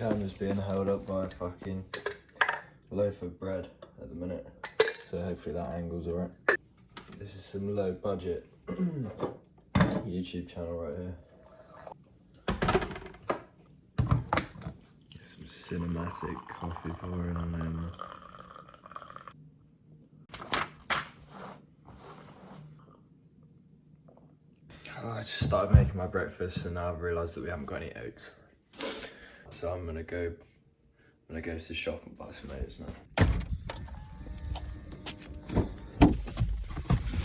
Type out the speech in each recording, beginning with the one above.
camera's being held up by a fucking loaf of bread at the minute, so hopefully that angle's alright. This is some low budget YouTube channel right here. Get some cinematic coffee pouring on there, man. I just started making my breakfast and now I've realised that we haven't got any oats. So I'm gonna go to the shop and buy some oats now.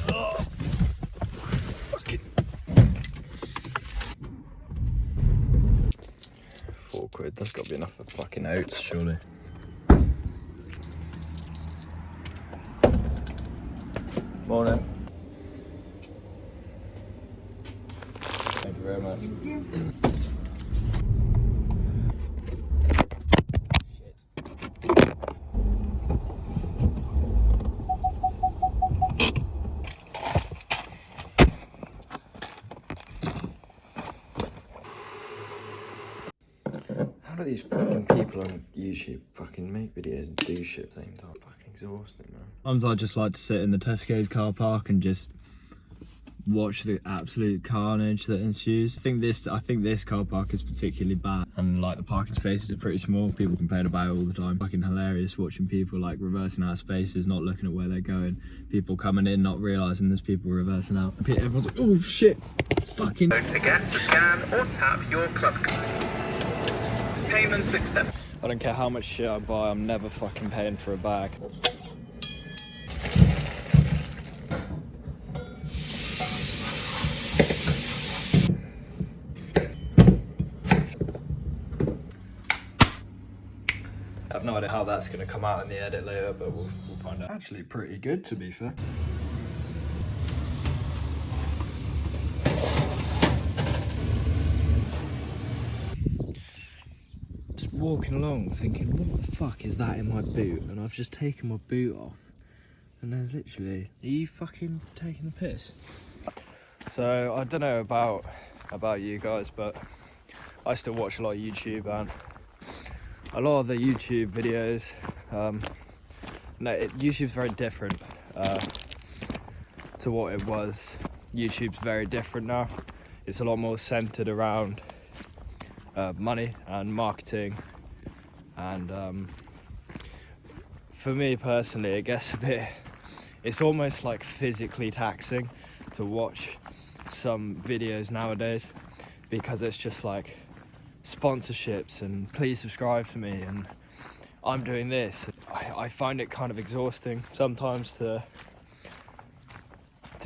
Oh, fucking £4, that's gotta be enough for fucking oats, surely. Morning. Thank you very much. How do these fucking people on YouTube fucking make videos and do shit at the same time? Fucking exhausting, man. Sometimes I just like to sit in the Tesco's car park and just watch the absolute carnage that ensues. I think this car park is particularly bad, and like the parking spaces are pretty small. People complain about it all the time. Fucking hilarious watching people like reversing out of spaces, not looking at where they're going. People coming in, not realising there's people reversing out. Everyone's like, oh shit, fucking. Don't forget to scan or tap your club card. Payment accepted. I don't care how much shit I buy, I'm never fucking paying for a bag. I have no idea how that's going to come out in the edit later, but we'll find out. Actually pretty good, to be fair. Just walking along thinking, what the fuck is that in my boot? And I've just taken my boot off. And there's literally, are you fucking taking the piss? So, I don't know about you guys, but I still watch a lot of YouTube, and a lot of the YouTube videos, YouTube's very different to what it was. YouTube's very different now. It's a lot more centered around money and marketing, and for me personally, it gets a bit, it's almost like physically taxing to watch some videos nowadays, because it's just like sponsorships and please subscribe to me and I'm doing this. I find it kind of exhausting sometimes to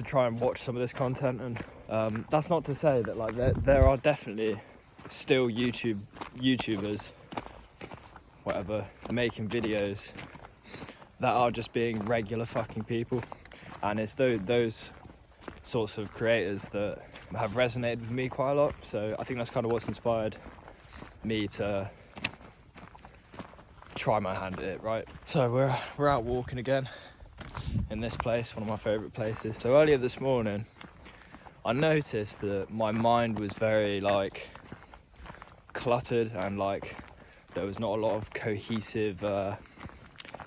try and watch some of this content, and that's not to say that like there are definitely still YouTubers, whatever, making videos that are just being regular fucking people, and it's those sorts of creators that have resonated with me quite a lot. So I think that's kind of what's inspired me to try my hand at it, right? So we're out walking again in this place, one of my favourite places. So earlier this morning I noticed that my mind was very like cluttered, and like there was not a lot of cohesive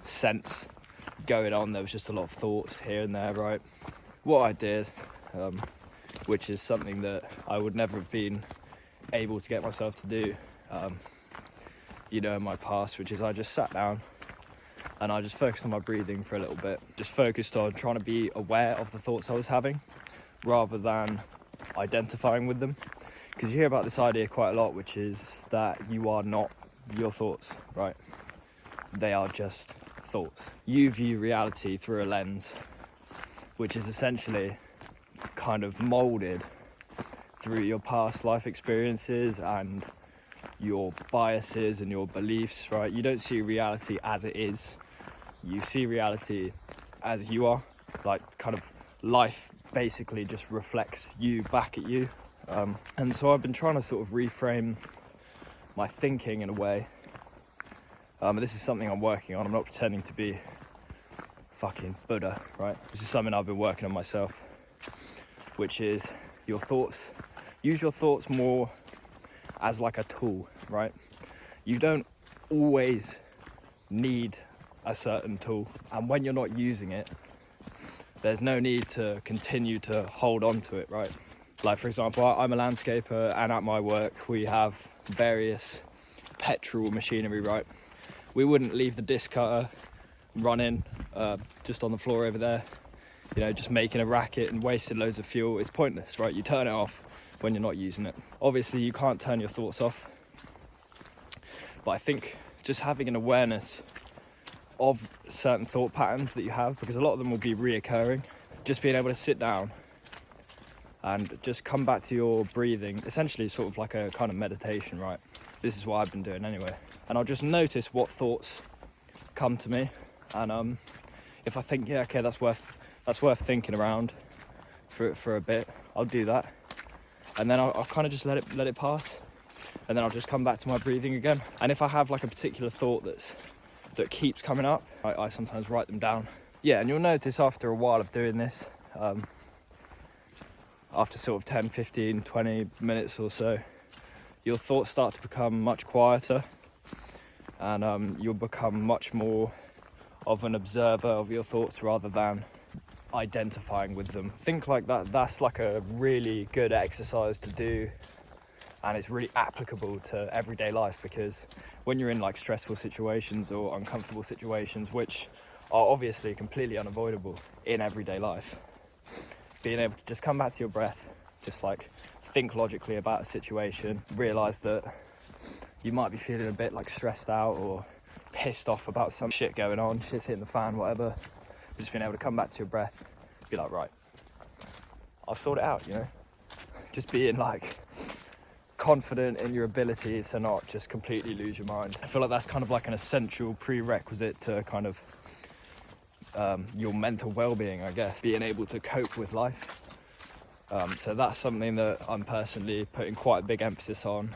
sense going on. There was just a lot of thoughts here and there, right? What I did, which is something that I would never have been able to get myself to do in my past, which is I just sat down and I just focused on my breathing for a little bit, just focused on trying to be aware of the thoughts I was having rather than identifying with them. Because you hear about this idea quite a lot, which is that you are not your thoughts, right? They are just thoughts. You view reality through a lens, which is essentially kind of molded through your past life experiences and your biases and your beliefs, right? You don't see reality as it is. You see reality as you are. Like, kind of life basically just reflects you back at you. And so I've been trying to sort of reframe my thinking in a way. This is something I'm working on. I'm not pretending to be fucking Buddha, right? This is something I've been working on myself, which is your thoughts. Use your thoughts more as like a tool, right? you don't always need a certain tool, and when you're not using it, there's no need to continue to hold on to it, right? Like, for example, I'm a landscaper, and at my work we have various petrol machinery, right? We wouldn't leave the disc cutter running just on the floor over there, you know, just making a racket and wasting loads of fuel. It's pointless, right? You turn it off when you're not using it. Obviously you can't turn your thoughts off, but I think just having an awareness of certain thought patterns that you have, because a lot of them will be reoccurring, just being able to sit down and just come back to your breathing, essentially sort of like a kind of meditation, right? This is what I've been doing anyway. And I'll just notice what thoughts come to me, and if I think, yeah, okay, that's worth thinking around for a bit, I'll do that, and then I'll kind of just let it pass, and then I'll just come back to my breathing again. And if I have like a particular thought that keeps coming up, I sometimes write them down. Yeah, and you'll notice after a while of doing this, after sort of 10, 15, 20 minutes or so, your thoughts start to become much quieter, and you'll become much more of an observer of your thoughts rather than identifying with them. Think like that. That's like a really good exercise to do, and it's really applicable to everyday life, because when you're in like stressful situations or uncomfortable situations, which are obviously completely unavoidable in everyday life, being able to just come back to your breath, just like think logically about a situation, realize that you might be feeling a bit like stressed out or pissed off about some shit going on, shit's hitting the fan, whatever. Just being able to come back to your breath, be like, right, I'll sort it out, you know? Just being like confident in your ability to not just completely lose your mind. I feel like that's kind of like an essential prerequisite to kind of your mental well-being, I guess, being able to cope with life. So that's something that I'm personally putting quite a big emphasis on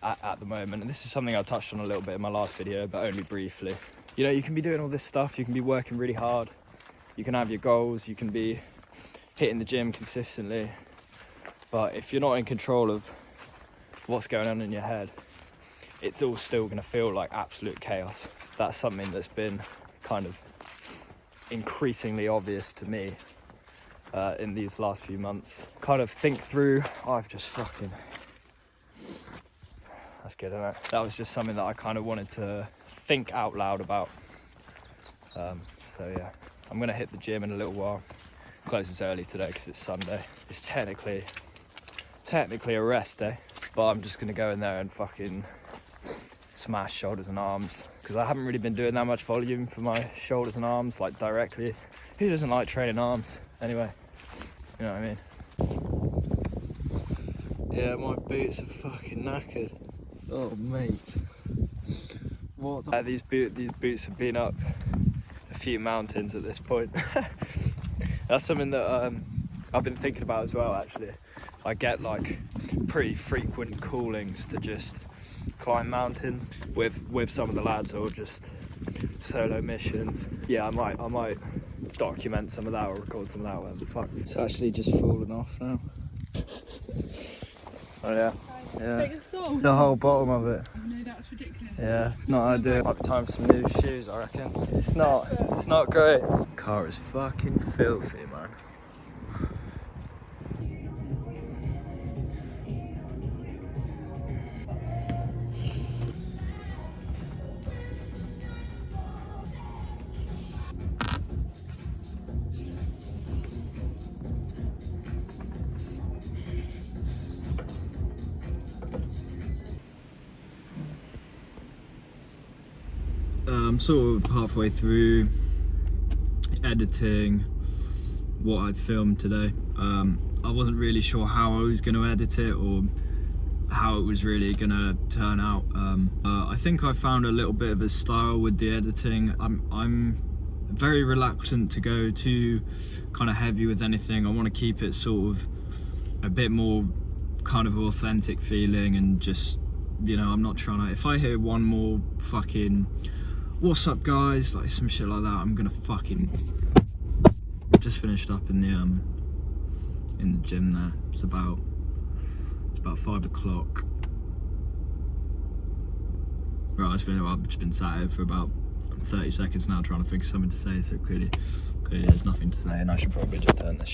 at the moment, and this is something I touched on a little bit in my last video, but only briefly. You know, you can be doing all this stuff, you can be working really hard, you can have your goals, you can be hitting the gym consistently, but if you're not in control of what's going on in your head, it's all still going to feel like absolute chaos. That's something that's been kind of increasingly obvious to me in these last few months. Kind of think through, that's good, isn't it? That was just something that I kind of wanted to think out loud about. So yeah, I'm gonna hit the gym in a little while. Closes early today because it's Sunday. It's technically a rest day, but I'm just gonna go in there and fucking smash shoulders and arms, because I haven't really been doing that much volume for my shoulders and arms, like directly. Who doesn't like training arms anyway? You know what I mean? Yeah, my boots are fucking knackered. Oh mate, what the these boots have been up a few mountains at this point. That's something that I've been thinking about as well, actually. I get like pretty frequent callings to just climb mountains with some of the lads, or just solo missions. Yeah, I might document some of that or record some of that, whatever the fuck. It's actually just fallen off now. Oh yeah. Yeah. The whole bottom of it. No, that's ridiculous. Yeah, it's not ideal. Might be time for some new shoes, I reckon. It's not great. Car is fucking filthy, man. I'm sort of halfway through editing what I'd filmed today. I wasn't really sure how I was going to edit it or how it was really going to turn out. I think I found a little bit of a style with the editing. I'm very reluctant to go too kind of heavy with anything. I want to keep it sort of a bit more kind of authentic feeling, and just, you know, I'm not trying to, if I hear one more fucking "what's up guys," like some shit like that, I'm gonna fucking, just finished up in the gym there. It's about 5 o'clock. Right, I've just been sat here for about 30 seconds now trying to think of something to say, so clearly there's nothing to say, and I should probably just turn this